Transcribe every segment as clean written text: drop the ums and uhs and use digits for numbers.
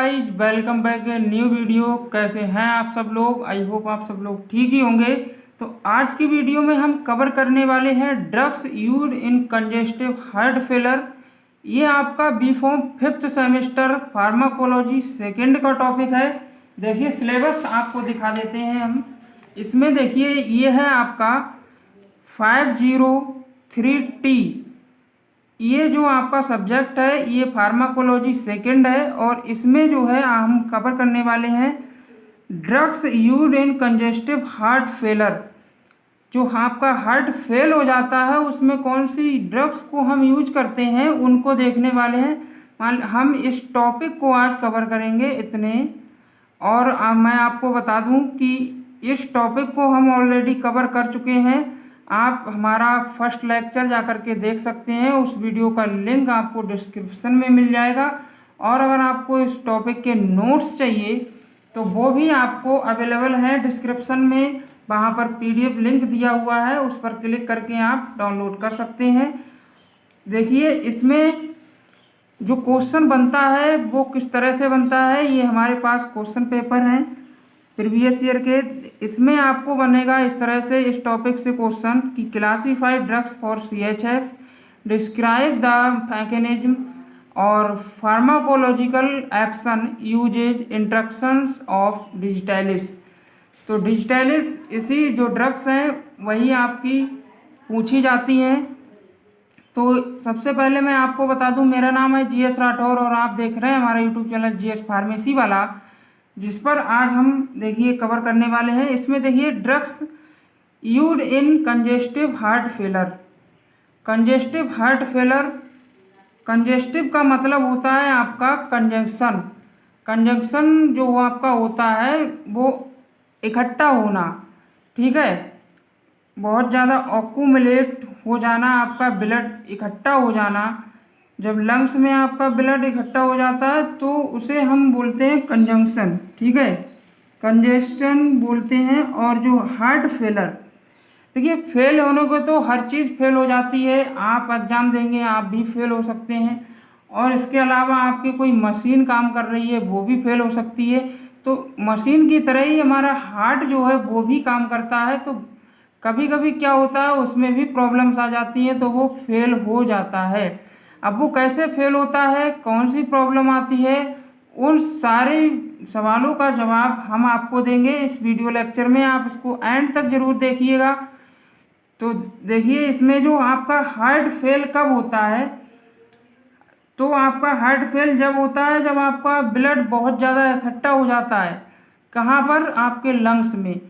Guys, welcome back a new video. कैसे हैं आप सब लोग? आई होप आप सब लोग ठीक ही होंगे। तो आज की वीडियो में हम कवर करने वाले हैं drugs used in congestive heart failure. ये आपका B pharm 5th semester pharmacology second का टॉपिक है। देखिए सिलेबस आपको दिखा देते हैं हम। इसमें देखिए ये है आपका 503T। ये जो आपका सब्जेक्ट है ये फार्माकोलॉजी सेकेंड है और इसमें जो है हम कवर करने वाले हैं drugs used in congestive heart failure. जो आपका हार्ट फेल हो जाता है उसमें कौन सी ड्रग्स को हम यूज करते हैं उनको देखने वाले हैं। हम इस टॉपिक को आज कवर करेंगे इतने। और मैं आपको बता दूं कि इस टॉपिक को हम ऑलरेडी कवर कर चुके हैं। आप हमारा फर्स्ट लेक्चर जा कर के देख सकते हैं, उस वीडियो का लिंक आपको डिस्क्रिप्शन में मिल जाएगा। और अगर आपको इस टॉपिक के नोट्स चाहिए तो वो भी आपको अवेलेबल है डिस्क्रिप्शन में। वहाँ पर PDF लिंक दिया हुआ है, उस पर क्लिक करके आप डाउनलोड कर सकते हैं। देखिए इसमें जो क्वेश्चन बनता है वो किस तरह से बनता है। ये हमारे पास क्वेश्चन पेपर हैं प्रीवियस ईयर के। इसमें आपको बनेगा इस तरह से, इस टॉपिक से क्वेश्चन कि classified drugs for CHF, describe the mechanism और pharmacological action uses interactions of digitalis. तो डिजिटैलिस इसी जो ड्रग्स हैं वही आपकी पूछी जाती हैं। तो सबसे पहले मैं आपको बता दूं, मेरा नाम है GS राठौर और आप देख रहे हैं हमारा यूट्यूब चैनल GS फार्मेसी वाला, जिस पर आज हम देखिए कवर करने वाले हैं। इसमें देखिए drugs used in congestive heart failure. Congestive heart failure, congestive का मतलब होता है आपका कंजंक्शन। कंजंक्शन जो आपका होता है वो इकट्ठा होना, ठीक है, बहुत ज़्यादा ऑक्यूमुलेट हो जाना, आपका ब्लड इकट्ठा हो जाना। जब लंग्स में आपका ब्लड इकट्ठा हो जाता है तो उसे हम बोलते हैं कंजंक्शन, ठीक है, कंजेशन बोलते हैं। और जो हार्ट फेलर, देखिए फेल होने को तो हर चीज़ फेल हो जाती है। आप एग्ज़ाम देंगे आप भी फेल हो सकते हैं, और इसके अलावा आपकी कोई मशीन काम कर रही है वो भी फेल हो सकती है। तो मशीन की तरह ही हमारा हार्ट जो है वो भी काम करता है। तो कभी कभी क्या होता है उसमें भी प्रॉब्लम्स आ जाती हैं तो वो फेल हो जाता है। अब वो कैसे फेल होता है, कौन सी प्रॉब्लम आती है, उन सारे सवालों का जवाब हम आपको देंगे इस वीडियो लेक्चर में। आप इसको एंड तक ज़रूर देखिएगा। तो देखिए इसमें जो आपका हार्ट फेल कब होता है, तो आपका हार्ट फेल जब होता है जब आपका ब्लड बहुत ज़्यादा इकट्ठा हो जाता है। कहाँ पर? आपके लंग्स में।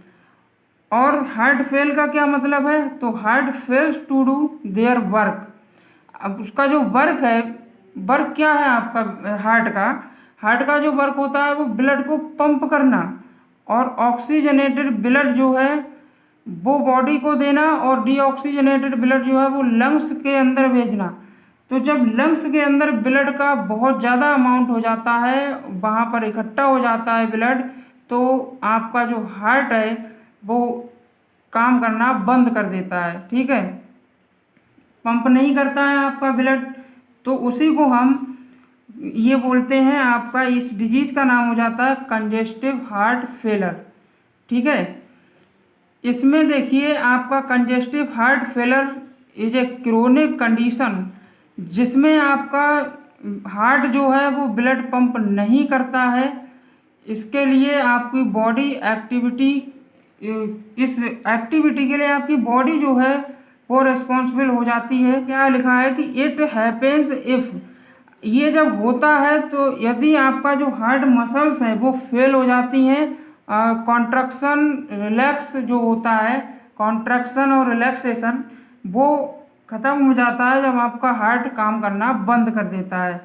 और हार्ट फेल का क्या मतलब है? तो heart fails to do their work. अब उसका जो वर्क है, वर्क क्या है आपका हार्ट का जो वर्क होता है वो ब्लड को पंप करना और ऑक्सीजनेटेड ब्लड जो है वो बॉडी को देना और डीऑक्सीजनेटेड ब्लड जो है वो लंग्स के अंदर भेजना। तो जब लंग्स के अंदर ब्लड का बहुत ज़्यादा अमाउंट हो जाता है, वहाँ पर इकट्ठा हो जाता है ब्लड, तो आपका जो हार्ट है वो काम करना बंद कर देता है, ठीक है, पंप नहीं करता है आपका ब्लड। तो उसी को हम ये बोलते हैं, आपका इस डिजीज़ का नाम हो जाता है कंजेस्टिव हार्ट फेलर, ठीक है। इसमें देखिए आपका congestive heart failure is a chronic condition जिसमें आपका हार्ट जो है वो ब्लड पंप नहीं करता है। इसके लिए आपकी बॉडी एक्टिविटी, इस एक्टिविटी के लिए आपकी बॉडी जो है वो रिस्पॉन्सिबल हो जाती है। क्या लिखा है कि इट हैपेंस इफ, ये जब होता है तो यदि आपका जो हार्ट मसल्स हैं वो फेल हो जाती हैं। कॉन्ट्रैक्शन रिलैक्स जो होता है, कॉन्ट्रैक्शन और रिलैक्सेशन वो ख़त्म हो जाता है जब आपका हार्ट काम करना बंद कर देता है।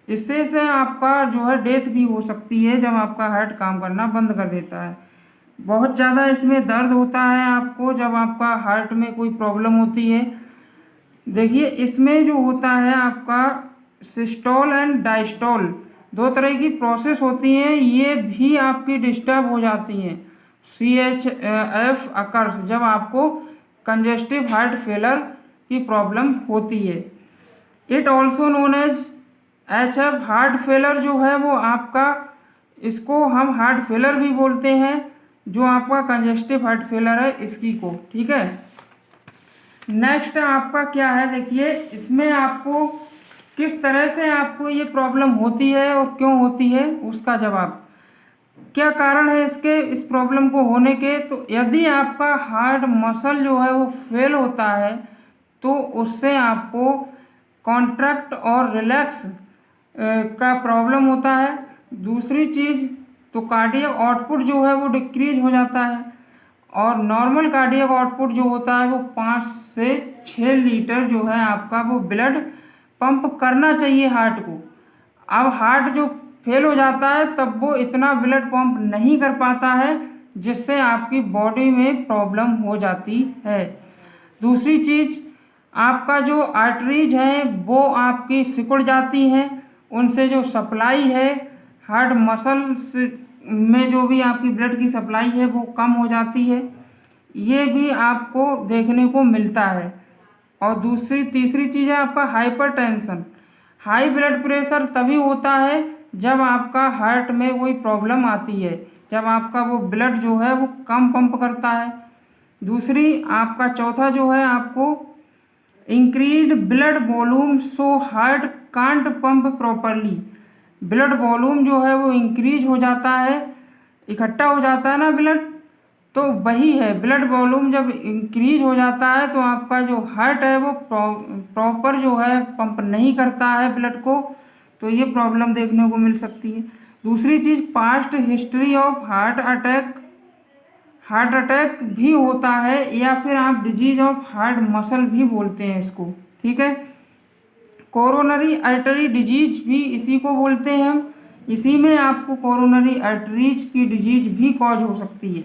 इससे से आपका जो है डेथ भी हो सकती है जब आपका हार्ट काम करना बंद कर देता है। बहुत ज़्यादा इसमें दर्द होता है आपको जब आपका हार्ट में कोई प्रॉब्लम होती है। देखिए इसमें जो होता है आपका सिस्टोल एंड डायस्टोल, दो तरह की प्रोसेस होती हैं, ये भी आपकी डिस्टर्ब हो जाती हैं। CHF अकर्स जब आपको कंजेस्टिव हार्ट फेलर की प्रॉब्लम होती है। It also known as HF heart failure जो है वो आपका इसको हम हार्ट फेलर भी बोलते हैं, जो आपका कंजेस्टिव हार्ट फेलर है इसकी को। ठीक है, नेक्स्ट आपका क्या है, देखिए इसमें आपको किस तरह से आपको ये प्रॉब्लम होती है और क्यों होती है उसका जवाब। क्या कारण है इसके, इस प्रॉब्लम को होने के, तो यदि आपका हार्ट मसल जो है वो फेल होता है तो उससे आपको कॉन्ट्रैक्ट और रिलैक्स का प्रॉब्लम होता है। दूसरी चीज़ तो कार्डियक आउटपुट जो है वो डिक्रीज हो जाता है, और नॉर्मल कार्डियक आउटपुट जो होता है वो 5 से 6 लीटर जो है आपका वो ब्लड पंप करना चाहिए हार्ट को। अब हार्ट जो फेल हो जाता है तब वो इतना ब्लड पंप नहीं कर पाता है, जिससे आपकी बॉडी में प्रॉब्लम हो जाती है। दूसरी चीज़, आपका जो आर्टरीज हैं वो आपकी सिकुड़ जाती हैं, उनसे जो सप्लाई है हार्ट मसल्स में जो भी आपकी ब्लड की सप्लाई है वो कम हो जाती है, ये भी आपको देखने को मिलता है। और तीसरी चीज़ है आपका हाइपरटेंशन। हाई ब्लड प्रेशर तभी होता है जब आपका हार्ट में कोई प्रॉब्लम आती है, जब आपका वो ब्लड जो है वो कम पंप करता है। दूसरी आपका चौथा जो है आपको increased blood volume so heart can't pump properly. Blood volume जो है वो इंक्रीज हो जाता है, इकट्ठा हो जाता है ना ब्लड, तो वही है ब्लड वॉल्यूम जब इंक्रीज हो जाता है तो आपका जो हार्ट है वो प्रॉपर जो है पंप नहीं करता है ब्लड को, तो ये प्रॉब्लम देखने को मिल सकती है। दूसरी चीज़, past history of heart attack भी होता है, या फिर आप डिजीज ऑफ हार्ट मसल भी बोलते हैं इसको। ठीक है, कोरोनरी आर्टरी डिजीज भी इसी को बोलते हैं हम, इसी में आपको कोरोनरी आर्टरीज की डिजीज भी कॉज हो सकती है।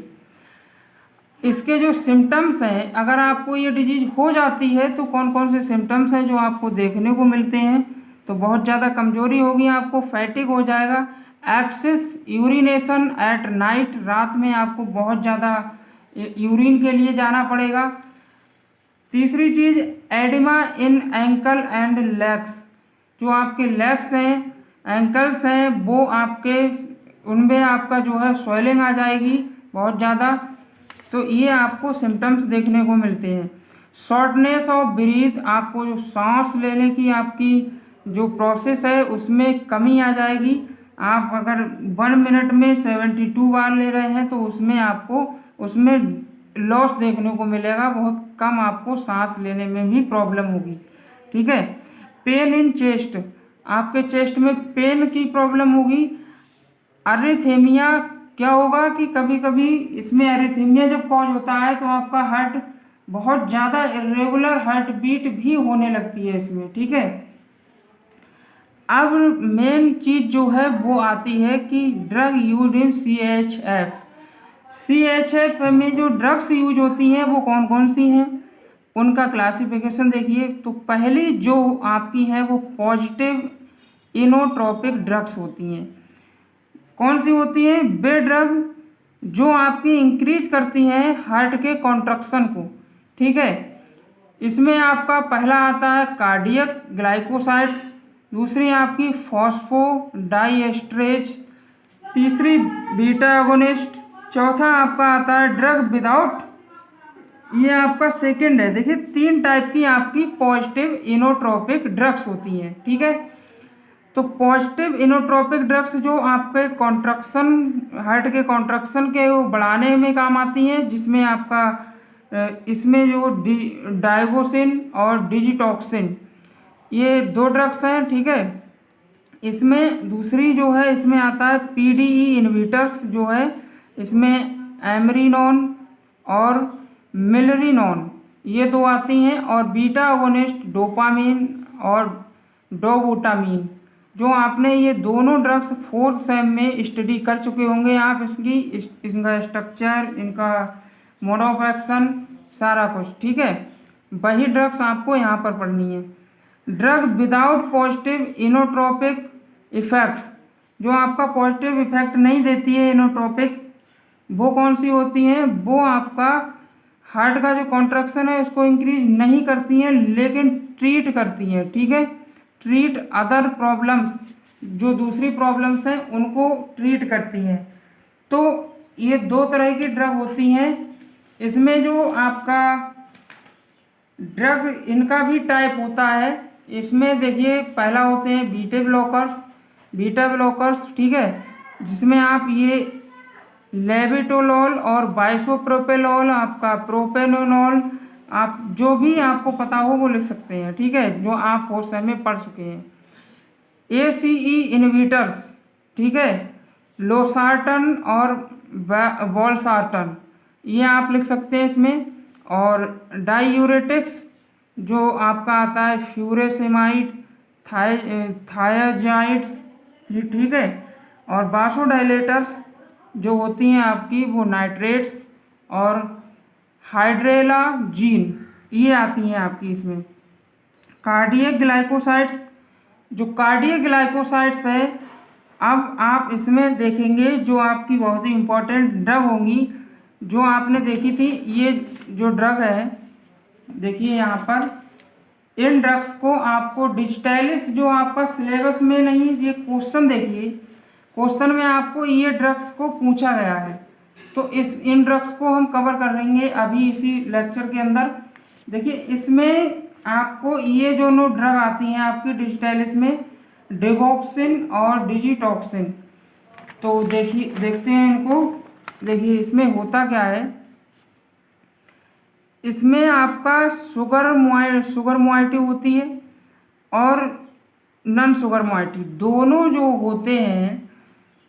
इसके जो सिम्टम्स हैं, अगर आपको ये डिजीज हो जाती है तो कौन कौन से सिम्टम्स हैं जो आपको देखने को मिलते हैं, तो बहुत ज़्यादा कमजोरी होगी, आपको फैटिक हो जाएगा, एक्सेस यूरिनेशन एट नाइट, रात में आपको बहुत ज़्यादा यूरिन के लिए जाना पड़ेगा। तीसरी चीज़, oedema in ankle and legs, जो आपके लेग्स हैं एंकल्स हैं वो आपके उनमें आपका जो है स्वेलिंग आ जाएगी बहुत ज़्यादा, तो ये आपको सिम्टम्स देखने को मिलते हैं। शॉर्टनेस ऑफ ब्रीथ, आपको जो सांस लेने की आपकी जो प्रोसेस है उसमें कमी आ जाएगी। आप अगर 1 मिनट में 72 बार ले रहे हैं तो उसमें आपको उसमें लॉस देखने को मिलेगा, बहुत कम आपको सांस लेने में भी प्रॉब्लम होगी। ठीक है, पेन इन चेस्ट, आपके चेस्ट में पेन की प्रॉब्लम होगी। अरिथेमिया, क्या होगा कि कभी कभी इसमें अरिथेमिया जब कॉज होता है तो आपका हार्ट बहुत ज़्यादा इरेगुलर हार्ट बीट भी होने लगती है इसमें। ठीक है, अब मेन चीज़ जो है वो आती है कि ड्रग यूज इन CHF में जो ड्रग्स यूज होती हैं वो कौन कौन सी हैं, उनका क्लासिफिकेशन देखिए। तो पहली जो आपकी है वो पॉजिटिव इनोट्रोपिक ड्रग्स होती हैं। कौन सी होती हैं, वे ड्रग जो आपकी इंक्रीज करती हैं हार्ट के कॉन्ट्रक्शन को। ठीक है, इसमें आपका पहला आता है कार्डियक ग्लाइकोसाइड्स, दूसरी आपकी फॉस्फोडाइएस्ट्रेज, तीसरी बीटा एगोनिस्ट, चौथा आपका आता है ड्रग विदाउट, ये आपका सेकंड है। देखिए 3 टाइप की आपकी पॉजिटिव इनोट्रोपिक ड्रग्स होती हैं। ठीक है, तो पॉजिटिव इनोट्रोपिक ड्रग्स जो आपके कॉन्ट्रक्शन हार्ट के कॉन्ट्रक्शन के वो बढ़ाने में काम आती हैं, जिसमें आपका इसमें जो डायगोसिन और डिजिटॉक्सिन, ये 2 ड्रग्स हैं। ठीक है, इसमें दूसरी जो है इसमें आता है PDE इनहिबिटर्स जो है, इसमें एमरीनोन और मिलरिनोन, ये 2 आती हैं, और बीटा एगोनिस्ट डोपामीन और डोबूटामीन, जो आपने ये दोनों ड्रग्स 4th सेम में स्टडी कर चुके होंगे आप, इनका स्ट्रक्चर, इनका मोड ऑफ एक्शन, सारा कुछ। ठीक है, वही ड्रग्स आपको यहाँ पर पढ़नी है। Drug without positive inotropic effects, जो आपका पॉजिटिव इफेक्ट नहीं देती है इनोट्रोपिक, वो कौन सी होती हैं, वो आपका हार्ट का जो कॉन्ट्रैक्शन है उसको इंक्रीज नहीं करती हैं लेकिन ट्रीट करती हैं। ठीक है, ट्रीट अदर प्रॉब्लम्स जो दूसरी प्रॉब्लम्स हैं उनको ट्रीट करती है। तो ये दो तरह की ड्रग होती हैं। इसमें जो आपका ड्रग इनका भी टाइप होता है। इसमें देखिए पहला होते हैं बीटा ब्लॉकर्स, ठीक है, जिसमें आप ये लेविटोलॉल और बाइसोप्रोपेनॉल, आपका प्रोपेनोनॉल, आप जो भी आपको पता हो वो लिख सकते हैं, ठीक है, जो आप फर्स्ट सेम में पढ़ चुके हैं। ACE इनहिबिटर्स, ठीक है, लोसार्टन और वॉलसार्टन, ये आप लिख सकते हैं इसमें। और डायूरेटिक्स जो आपका आता है फ्यूरेसेमाइड, थायाजाइड्स, ठीक है, और वासोडाइलेटर्स जो होती हैं आपकी वो नाइट्रेट्स और हाइड्रेलाजीन, ये आती हैं आपकी इसमें। कार्डियक ग्लाइकोसाइड्स, जो कार्डियक ग्लाइकोसाइड्स है, अब आप इसमें देखेंगे जो आपकी बहुत ही इम्पोर्टेंट ड्रग होंगी जो आपने देखी थी। ये जो ड्रग है देखिए यहाँ पर, इन ड्रग्स को आपको डिजिटैलिस, जो आपका सिलेबस में नहीं, ये क्वेश्चन देखिए, क्वेश्चन में आपको ये ड्रग्स को पूछा गया है। तो इन ड्रग्स को हम कवर कर लेंगे अभी इसी लेक्चर के अंदर। देखिए इसमें आपको ये जो नो ड्रग आती हैं आपकी डिजिटैलिस में, डिगॉक्सिन और डिजिटॉक्सिन। तो देखते हैं इनको। देखिए इसमें होता क्या है, इसमें आपका शुगर मोइटी होती है और नॉन शुगर मोइटी, दोनों जो होते हैं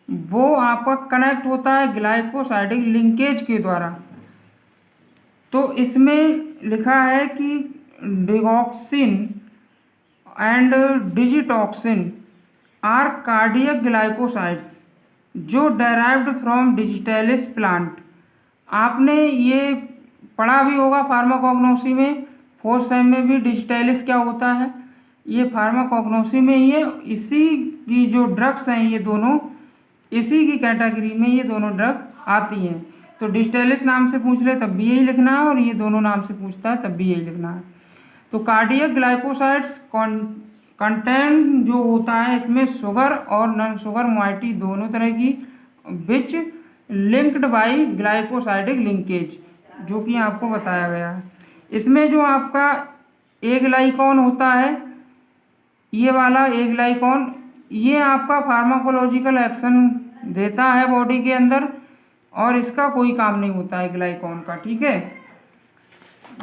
वो आपका कनेक्ट होता है ग्लाइकोसाइडिक लिंकेज के द्वारा। तो इसमें लिखा है कि digoxin and digitoxin are cardiac glycosides जो डेराइव्ड फ्रॉम डिजिटैलिस प्लांट। आपने ये पढ़ा भी होगा फार्माकोग्नोसी में, फोर्थ सेम में भी डिजिटैलिस क्या होता है, ये फार्माकोग्नोसी में ही है। इसी की जो ड्रग्स हैं ये दोनों इसी की कैटेगरी में ये दोनों ड्रग आती हैं। तो डिजिटैलिस नाम से पूछ ले तब भी यही लिखना है, और ये दोनों नाम से पूछता है तब भी यही लिखना है। तो कार्डियक ग्लाइकोसाइड्स कंटेंट जो होता है इसमें शुगर और नॉन शुगर मोइटी दोनों तरह की, विच लिंक्ड बाई ग्लाइकोसाइडिक लिंकेज, जो कि आपको बताया गया है। इसमें जो आपका ए ग्लाइकॉन होता है, ये वाला ए ग्लाइकॉन, ये आपका फार्माकोलॉजिकल एक्शन देता है बॉडी के अंदर, और इसका कोई काम नहीं होता है ग्लाइकॉन का, ठीक है।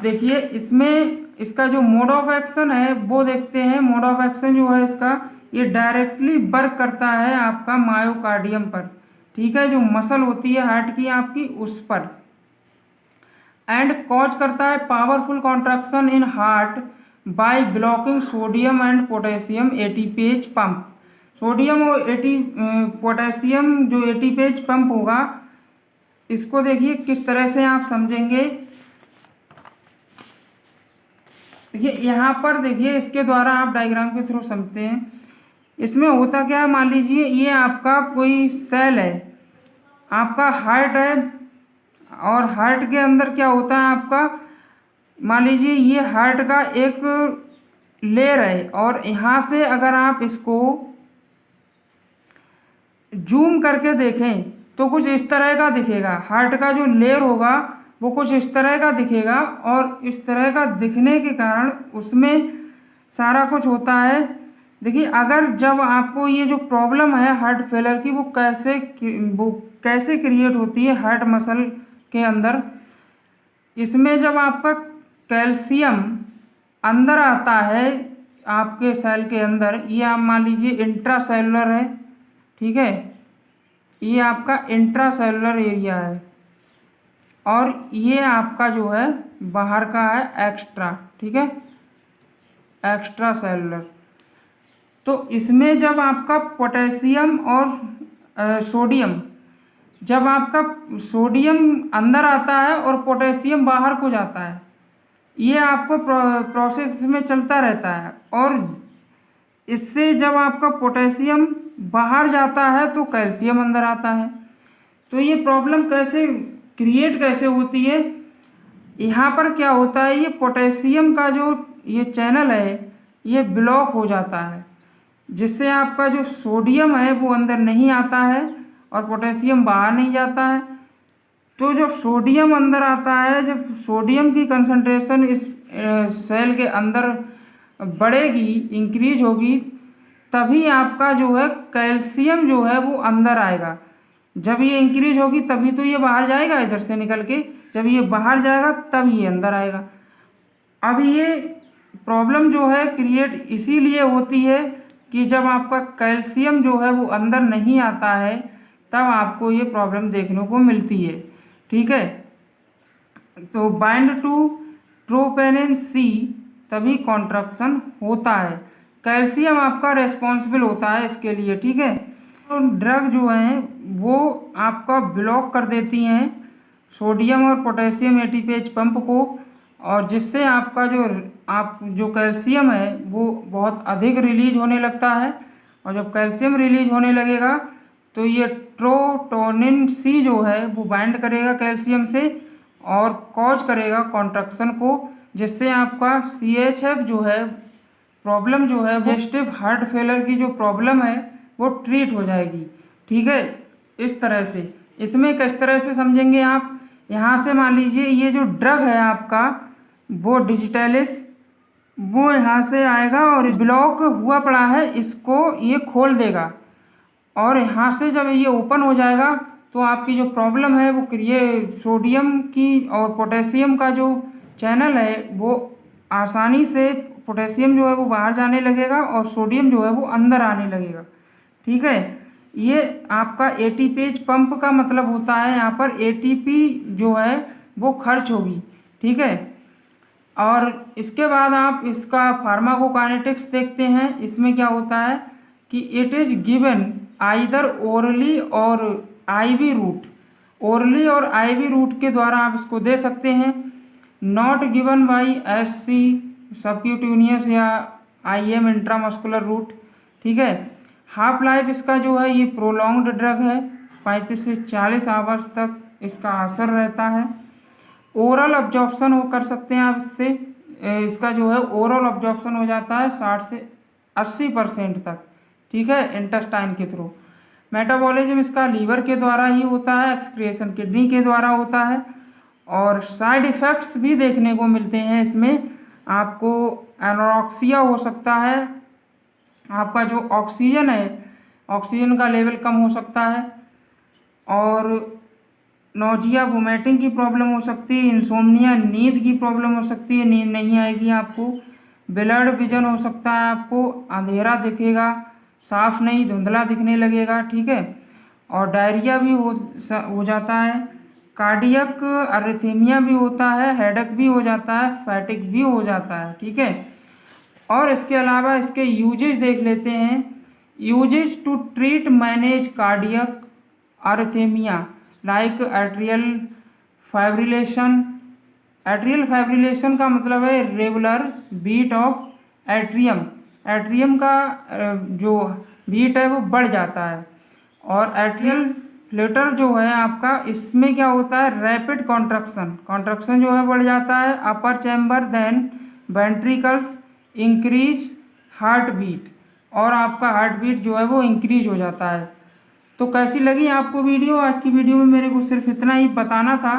देखिए इसमें इसका जो मोड ऑफ एक्शन है वो देखते हैं। मोड ऑफ एक्शन जो है इसका, ये डायरेक्टली वर्क करता है आपका मायोकार्डियम पर, ठीक है, जो मसल होती है हार्ट की आपकी उस पर, एंड कॉज करता है powerful contraction in heart by blocking sodium and potassium ATPase pump. Sodium और पोटेशियम जो एटीपेज पंप होगा, इसको देखिए किस तरह से आप समझेंगे। देखिए यहाँ पर देखिए, इसके द्वारा आप डायग्राम के थ्रू समझते हैं। इसमें होता क्या है, मान लीजिए ये आपका कोई सेल है, आपका हार्ट है, और हार्ट के अंदर क्या होता है आपका, मान लीजिए ये हार्ट का एक लेयर है, और यहाँ से अगर आप इसको जूम करके देखें तो कुछ इस तरह का दिखेगा। हार्ट का जो लेयर होगा वो कुछ इस तरह का दिखेगा, और इस तरह का दिखने के कारण उसमें सारा कुछ होता है। देखिए अगर जब आपको ये जो प्रॉब्लम है हार्ट फेलर की, वो कैसे क्रिएट होती है हार्ट मसल के अंदर। इसमें जब आपका कैल्शियम अंदर आता है आपके सेल के अंदर, ये आप मान लीजिए इंट्रासेलुलर है, ठीक है, ये आपका इंट्रासेलुलर एरिया है, और ये आपका जो है बाहर का है एक्स्ट्रा, ठीक है, एक्स्ट्रा सेलुलर। तो इसमें जब आपका पोटेशियम और सोडियम, जब आपका सोडियम अंदर आता है और पोटेशियम बाहर को जाता है, ये आपको प्रोसेस में चलता रहता है, और इससे जब आपका पोटेशियम बाहर जाता है तो कैल्शियम अंदर आता है। तो ये प्रॉब्लम कैसे होती है, यहाँ पर क्या होता है, ये पोटेशियम का जो ये चैनल है ये ब्लॉक हो जाता है। जिससे आपका जो सोडियम है वो अंदर नहीं आता है और पोटेशियम बाहर नहीं जाता है। तो जब सोडियम अंदर आता है, जब सोडियम की कंसंट्रेशन इस सेल के अंदर बढ़ेगी, इंक्रीज होगी, तभी आपका जो है कैल्शियम जो है वो अंदर आएगा। जब ये इंक्रीज होगी तभी तो ये बाहर जाएगा इधर से निकल के, जब ये बाहर जाएगा तब ये अंदर आएगा। अब ये प्रॉब्लम जो है क्रिएट इसीलिए होती है कि जब आपका कैल्शियम जो है वो अंदर नहीं आता है तब आपको ये प्रॉब्लम देखने को मिलती है। ठीक है, तो बाइंड टू ट्रोपोनिन सी तभी कॉन्ट्रैक्शन होता है। कैल्शियम आपका रेस्पॉन्सिबल होता है इसके लिए। ठीक है, तो ड्रग जो हैं वो आपका ब्लॉक कर देती हैं सोडियम और पोटेशियम एटीपीएच पंप को, और जिससे आपका जो कैल्शियम है वो बहुत अधिक रिलीज होने लगता है। और जब कैल्शियम रिलीज होने लगेगा तो ये ट्रोपोनिन सी जो है वो बाइंड करेगा कैल्शियम से और कॉज करेगा कॉन्ट्रैक्शन को, जिससे आपका CHF जो है प्रॉब्लम जो है कंजेस्टिव हार्ट फेलर की जो प्रॉब्लम है वो ट्रीट हो जाएगी। ठीक है, इस तरह से इसमें किस तरह से समझेंगे आप, यहाँ से मान लीजिए ये जो ड्रग है आपका वो डिजिटलिस, वो यहाँ से आएगा और ब्लॉक हुआ पड़ा है इसको ये खोल देगा, और यहाँ से जब ये ओपन हो जाएगा तो आपकी जो प्रॉब्लम है वो ये सोडियम की और पोटेशियम का जो चैनल है वो आसानी से पोटेशियम जो है वो बाहर जाने लगेगा और सोडियम जो है वो अंदर आने लगेगा। ठीक है, ये आपका एटीपीएच पंप का मतलब होता है यहाँ पर ATP जो है वो खर्च होगी। ठीक है, और इसके बाद आप इसका फार्माकोकाइनेटिक्स देखते हैं। इसमें क्या होता है कि it is given either orally और IV रूट, ओरली और IV रूट के द्वारा आप इसको दे सकते हैं, not given by SC subcutaneous या IM इंट्रामस्कुलर रूट। ठीक है, हाफ लाइफ इसका जो है ये प्रोलॉन्ग्ड ड्रग है, 35 से 40 आवर्स तक इसका असर रहता है। ओरल अब्जॉर्प्शन वो कर सकते हैं आप इससे, इसका जो है ओरल अब्जॉर्प्शन हो जाता है 60 से 80% तक। ठीक है, इंटेस्टाइन के थ्रू। मेटाबॉलिज्म इसका लीवर के द्वारा ही होता है, एक्सक्रिएशन किडनी के द्वारा होता है। और साइड इफ़ेक्ट्स भी देखने को मिलते हैं इसमें, आपको एनोरेक्सिया हो सकता है, आपका जो ऑक्सीजन है ऑक्सीजन का लेवल कम हो सकता है, और नोजिया वोमिटिंग की प्रॉब्लम हो सकती है, इंसोम्निया नींद की प्रॉब्लम हो सकती है, नींद नहीं आएगी आपको, ब्लड विजन हो सकता है, आपको अंधेरा दिखेगा, साफ नहीं धुंधला दिखने लगेगा। ठीक है, और डायरिया भी हो जाता है, कार्डियक अरिथमिया भी होता है, हेडेक भी हो जाता है, फैटिक भी हो जाता है। ठीक है, और इसके अलावा इसके यूजेज देख लेते हैं। Usages to treat manage cardiac arrhythmia like atrial fibrillation. Atrial fibrillation का मतलब है regular beat of atrium, atrium का जो बीट है वो बढ़ जाता है, और एट्रियल फ्लटर जो है आपका इसमें क्या होता है रैपिड कॉन्ट्रैक्शन जो है बढ़ जाता है, upper chamber then ventricles increase heart beat, और आपका हार्ट बीट जो है वो इंक्रीज हो जाता है। तो कैसी लगी आपको वीडियो? आज की वीडियो में मेरे को सिर्फ इतना ही बताना था।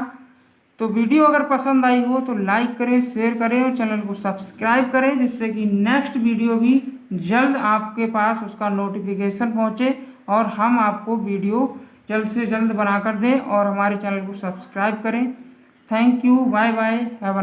तो वीडियो अगर पसंद आई हो तो लाइक करें, शेयर करें और चैनल को सब्सक्राइब करें, जिससे कि नेक्स्ट वीडियो भी जल्द आपके पास उसका नोटिफिकेशन पहुंचे और हम आपको वीडियो जल्द से जल्द बना कर दें, और हमारे चैनल को सब्सक्राइब करें। Thank you, bye bye, have a